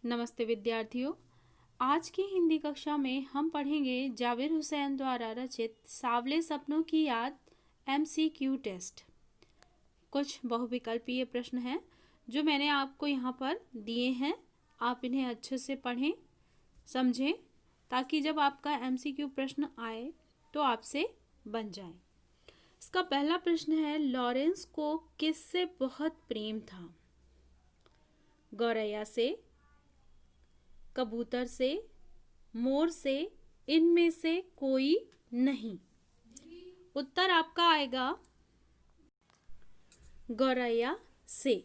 नमस्ते विद्यार्थियों। आज की हिंदी कक्षा में हम पढ़ेंगे जावेद हुसैन द्वारा रचित सांवले सपनों की याद MCQ टेस्ट। कुछ बहुविकल्पीय प्रश्न हैं जो मैंने आपको यहाँ पर दिए हैं। आप इन्हें अच्छे से पढ़ें, समझें, ताकि जब आपका MCQ प्रश्न आए तो आपसे बन जाए। इसका पहला प्रश्न है, लॉरेंस को किससे बहुत प्रेम था? गौरैया से, कबूतर से, मोर से, इनमें से कोई नहीं। उत्तर आपका आएगा गौरैया से।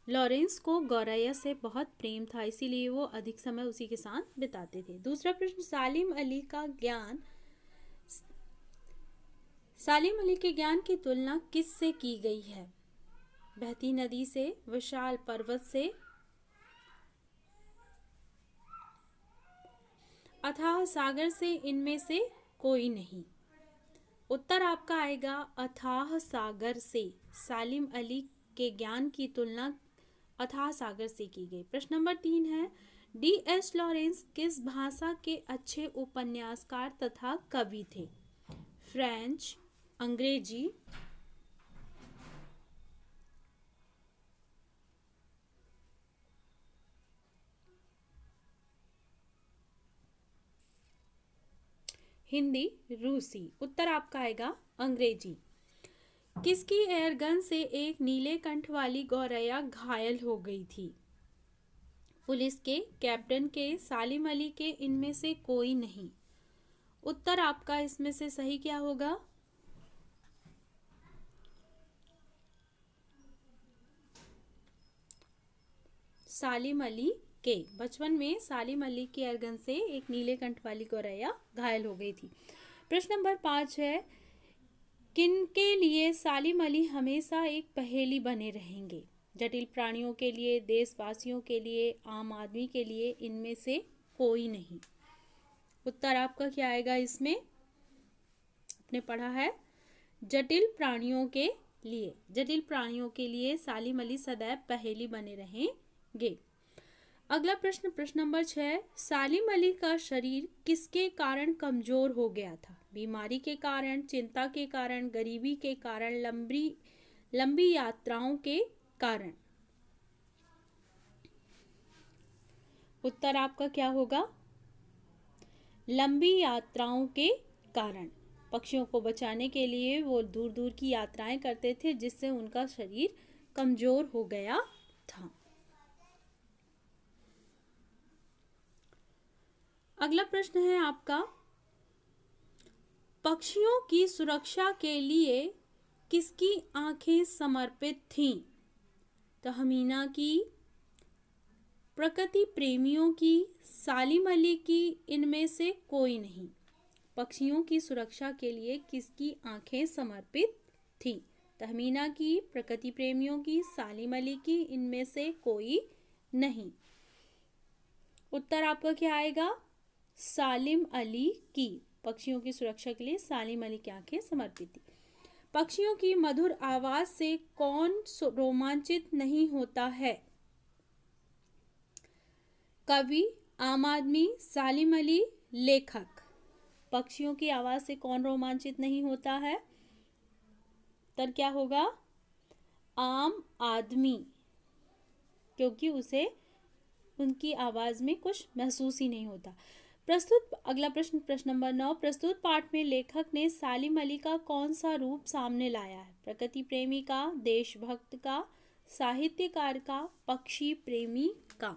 लॉरेंस को गौरैया से बहुत प्रेम था, इसीलिए वो अधिक समय उसी के साथ बिताते थे। दूसरा प्रश्न, सालिम अली के ज्ञान की तुलना किससे की गई है? बहती नदी से, विशाल पर्वत से, अथाह सागर से, इनमें से कोई नहीं। उत्तर आपका आएगा अथाह सागर से। सालिम अली के ज्ञान की तुलना अथाह सागर से की गई। प्रश्न नंबर 3 है, D.S. लॉरेंस किस भाषा के अच्छे उपन्यासकार तथा कवि थे? फ्रेंच, अंग्रेजी, हिंदी, रूसी। उत्तर आपका आएगा अंग्रेजी। किसकी एयरगन से एक नीले कंठ वाली गौरैया घायल हो गई थी? पुलिस के, कैप्टन के, सालिम अली के, इनमें से कोई नहीं। उत्तर आपका इसमें से सही क्या होगा? सालिम अली के। बचपन में सालिम अली की एयरगन से एक नीले कंठ वाली गौरैया घायल हो गई थी। प्रश्न नंबर 5 है, किनके लिए सालिम अली हमेशा एक पहेली बने रहेंगे? जटिल प्राणियों के लिए, देशवासियों के लिए, आम आदमी के लिए, इनमें से कोई नहीं। उत्तर आपका क्या आएगा इसमें? आपने पढ़ा है जटिल प्राणियों के लिए। जटिल प्राणियों के लिए सालिम अली सदैव पहेली बने रहेंगे। अगला प्रश्न, प्रश्न नंबर 6, सालिम अली का शरीर किसके कारण कमजोर हो गया था? बीमारी के कारण, चिंता के कारण, गरीबी के कारण, लंबी यात्राओं के कारण। उत्तर आपका क्या होगा? लंबी यात्राओं के कारण। पक्षियों को बचाने के लिए वो दूर दूर की यात्राएं करते थे, जिससे उनका शरीर कमजोर हो गया था। अगला प्रश्न है आपका, पक्षियों की सुरक्षा के लिए किसकी आंखें समर्पित थीं? तहमीना की, प्रकृति प्रेमियों की, सालिम अली की, इनमें से कोई नहीं। पक्षियों की सुरक्षा के लिए किसकी आंखें समर्पित थीं? तहमीना की, प्रकृति प्रेमियों की, सालिम अली की, इनमें से कोई नहीं। उत्तर आपका क्या आएगा? सालिम अली की। पक्षियों की सुरक्षा के लिए सालिम अली की आंखें समर्पित थी। पक्षियों की मधुर आवाज से कौन रोमांचित नहीं होता है? कवि, आम आदमी, सालिम अली, लेखक। पक्षियों की आवाज से कौन रोमांचित नहीं होता है? उत्तर क्या होगा? आम आदमी, क्योंकि उसे उनकी आवाज में कुछ महसूस ही नहीं होता। अगला प्रश्न, प्रश्न नंबर 9, प्रस्तुत पाठ में लेखक ने सालिम अली का कौन सा रूप सामने लाया है? प्रकृति प्रेमी का, देशभक्त का, साहित्यकार का, पक्षी प्रेमी का।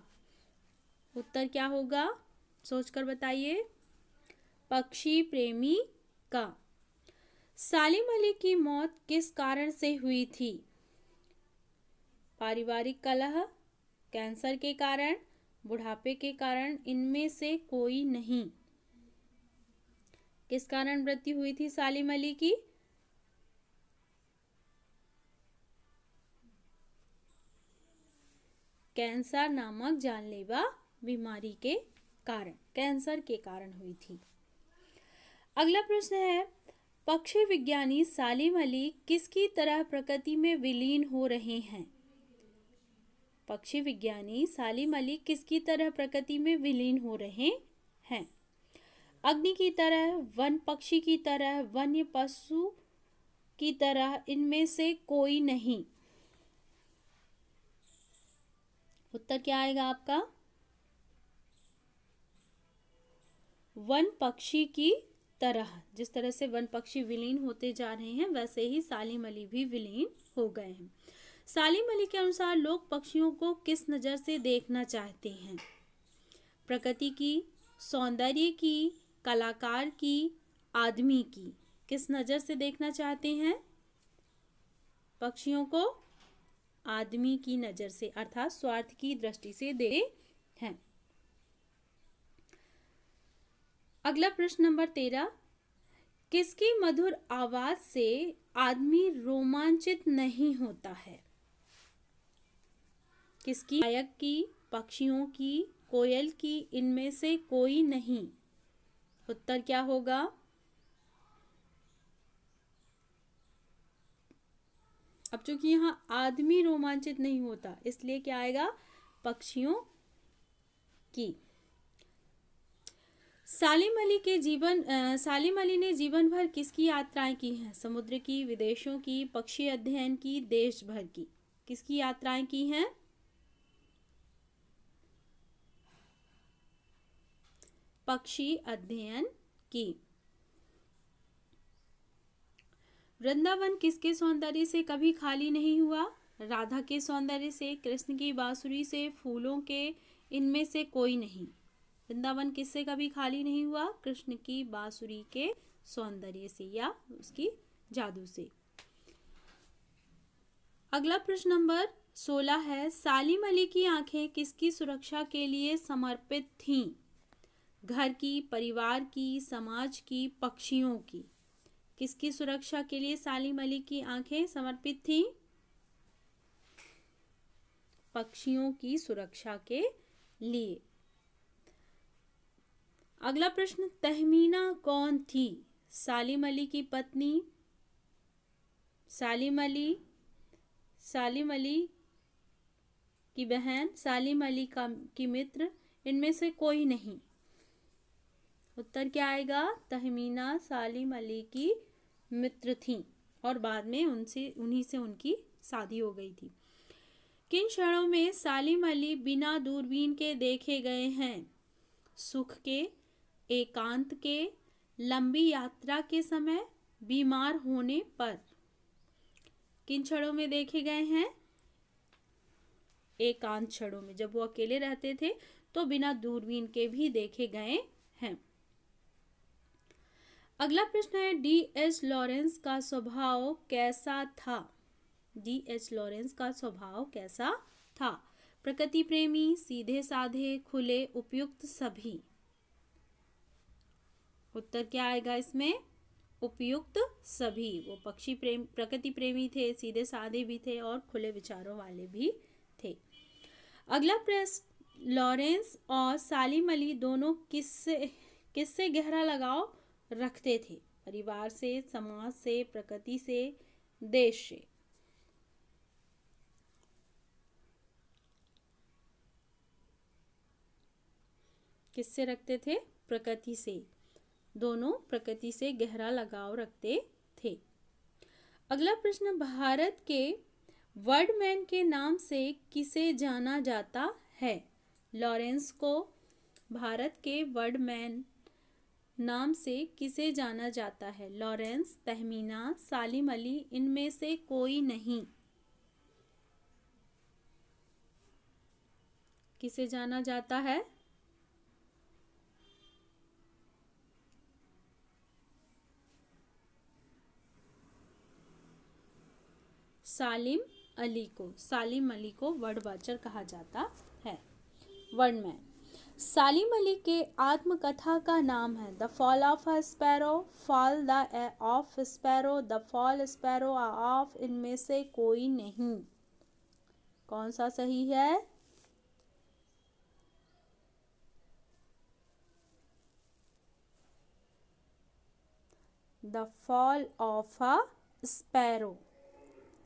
उत्तर क्या होगा? सोचकर बताइए। पक्षी प्रेमी का। सालिम अली की मौत किस कारण से हुई थी? पारिवारिक कलह, कैंसर के कारण, बुढ़ापे के कारण, इनमें से कोई नहीं। किस कारण मृत्यु हुई थी सालिम अली की? कैंसर नामक जानलेवा बीमारी के कारण, कैंसर के कारण हुई थी। अगला प्रश्न है, पक्षी विज्ञानी सालिम अली किसकी तरह प्रकृति में विलीन हो रहे हैं? पक्षी विज्ञानी सालिम अली किसकी तरह प्रकृति में विलीन हो रहे हैं? अग्नि की तरह, वन पक्षी की तरह, वन्य पशु की तरह, इनमें से कोई नहीं। उत्तर क्या आएगा आपका? वन पक्षी की तरह। जिस तरह से वन पक्षी विलीन होते जा रहे हैं वैसे ही सालिम अली भी विलीन हो गए हैं। सालिम अली के अनुसार लोग पक्षियों को किस नज़र से देखना चाहते हैं? प्रकृति की, सौंदर्य की, कलाकार की, आदमी की। किस नज़र से देखना चाहते हैं पक्षियों को? आदमी की नज़र से, अर्थात स्वार्थ की दृष्टि से देखते हैं। अगला प्रश्न नंबर 13, किसकी मधुर आवाज से आदमी रोमांचित नहीं होता है? किसकी? गायक की, पक्षियों की, कोयल की, इनमें से कोई नहीं। उत्तर क्या होगा? अब चूंकि यहाँ आदमी रोमांचित नहीं होता इसलिए क्या आएगा? पक्षियों की। सालिम अली ने जीवन भर किसकी यात्राएं की हैं? समुद्र की, विदेशों की, पक्षी अध्ययन की, देश भर की। किसकी यात्राएं की हैं? पक्षी अध्ययन की। वृंदावन किसके सौंदर्य से कभी खाली नहीं हुआ? राधा के सौंदर्य से, कृष्ण की बांसुरी से, फूलों के, इनमें से कोई नहीं। वृंदावन किससे कभी खाली नहीं हुआ? कृष्ण की बांसुरी के सौंदर्य से या उसकी जादू से। अगला प्रश्न नंबर 16 है, सालिम अली की आंखें किसकी सुरक्षा के लिए समर्पित थीं? घर की, परिवार की, समाज की, पक्षियों की। किसकी सुरक्षा के लिए सालिम अली की आंखें समर्पित थीं? पक्षियों की सुरक्षा के लिए। अगला प्रश्न, तहमीना कौन थी? सालिम अली की पत्नी, सालिम अली की बहन, सालिम अली की मित्र, इनमें से कोई नहीं। उत्तर क्या आएगा? तहमीना सालिम अली की मित्र थी और बाद में उन्हीं से उनकी शादी हो गई थी। किन क्षणों में सालिम अली बिना दूरबीन के देखे गए हैं? सुख के, एकांत के, लंबी यात्रा के समय, बीमार होने पर। किन क्षणों में देखे गए हैं? एकांत क्षणों में, जब वो अकेले रहते थे तो बिना दूरबीन के भी देखे गए हैं। अगला प्रश्न है, डी.एच. लॉरेंस का स्वभाव कैसा था? डी.एच. लॉरेंस का स्वभाव कैसा था? प्रकृति प्रेमी, सीधे साधे, खुले, उपयुक्त, सभी। उत्तर क्या आएगा इसमें? उपयुक्त सभी। वो प्रकृति प्रेमी थे, सीधे साधे भी थे और खुले विचारों वाले भी थे। अगला प्रश्न, लॉरेंस और सालिम अली दोनों किससे गहरा लगाव रखते थे? परिवार से, समाज से, प्रकृति से, देश से। किससे रखते थे? प्रकृति से। दोनों प्रकृति से गहरा लगाव रखते थे। अगला प्रश्न, भारत के वर्डमैन के नाम से किसे जाना जाता है? लॉरेंस को भारत के वर्डमैन नाम से किसे जाना जाता है? लॉरेंस, तहमीना, सालिम अली, इनमें से कोई नहीं। किसे जाना जाता है? सालिम अली को वर्डवाचर कहा जाता है, वर्डमैन। सालिम अली के आत्मकथा का नाम है the fall of a sparrow, fall the of sparrow, the fall sparrow of, इनमें से कोई नहीं। कौन सा सही है? The fall of a sparrow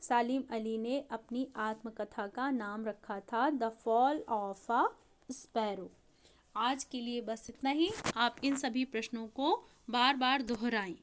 Salim Ali ने अपनी आत्मकथा का नाम रखा था the fall of a sparrow. आज के लिए बस इतना ही। आप इन सभी प्रश्नों को बार बार दोहराएं।